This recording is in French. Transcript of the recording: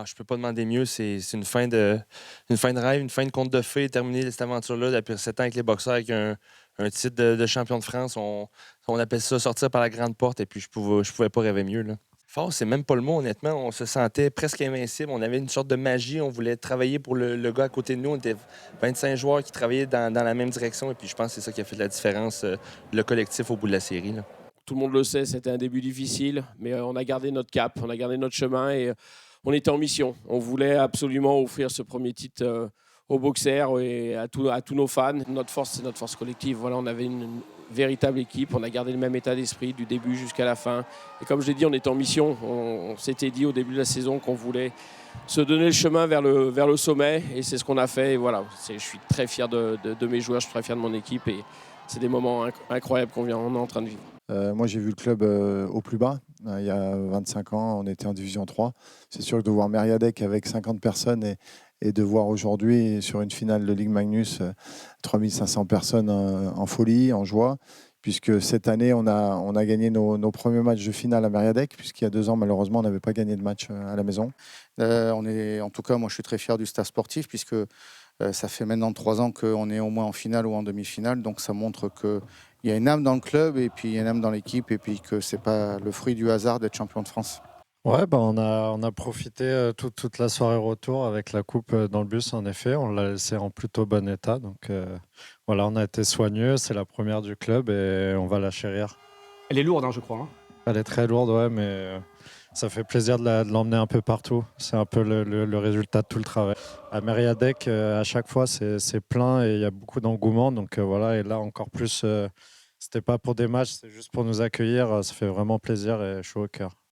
je peux pas demander mieux. C'est une fin de rêve, une fin de conte de fées, terminer cette aventure-là après 7 ans avec les boxeurs, avec un titre de champion de France. On appelle ça sortir par la grande porte, et puis je pouvais pas rêver mieux, là. Fort, c'est même pas le mot, honnêtement. On se sentait presque invincible. On avait une sorte de magie. On voulait travailler pour le gars à côté de nous. On était 25 joueurs qui travaillaient dans la même direction. Et puis je pense que c'est ça qui a fait la différence, le collectif au bout de la série, là. Tout le monde le sait, c'était un début difficile, mais on a gardé notre cap, on a gardé notre chemin et on était en mission. On voulait absolument offrir ce premier titre aux boxers et à tous nos fans. Notre force, c'est notre force collective. Voilà, on avait une véritable équipe, on a gardé le même état d'esprit du début jusqu'à la fin. Et comme je l'ai dit, on était en mission. On s'était dit au début de la saison qu'on voulait se donner le chemin vers le sommet et c'est ce qu'on a fait. Et voilà, je suis très fier de mes joueurs, je suis très fier de mon équipe et c'est des moments incroyables on est en train de vivre. Moi, j'ai vu le club au plus bas. Il y a 25 ans, on était en Division 3. C'est sûr que de voir Mériadec avec 50 personnes et de voir aujourd'hui sur une finale de Ligue Magnus 3500 personnes en folie, en joie, puisque cette année, on a gagné nos premiers matchs de finale à Mériadec, puisqu'il y a 2 ans, malheureusement, on n'avait pas gagné de match à la maison. En tout cas, moi, je suis très fier du staff sportif, puisque ça fait maintenant 3 ans qu'on est au moins en finale ou en demi-finale, donc ça montre qu'il y a une âme dans le club et puis il y a une âme dans l'équipe et puis que c'est pas le fruit du hasard d'être champion de France. Ouais, on a profité toute la soirée retour avec la coupe dans le bus, en effet. On l'a laissé en plutôt bon état. Donc voilà, on a été soigneux. C'est la première du club et on va la chérir. Elle est lourde, hein, je crois. Hein. Elle est très lourde, ouais, mais ça fait plaisir de l'emmener un peu partout. C'est un peu le résultat de tout le travail. À Mériadec, à chaque fois, c'est plein et il y a beaucoup d'engouement. Donc voilà, et là, encore plus, c'était pas pour des matchs, c'est juste pour nous accueillir. Ça fait vraiment plaisir et chaud au cœur.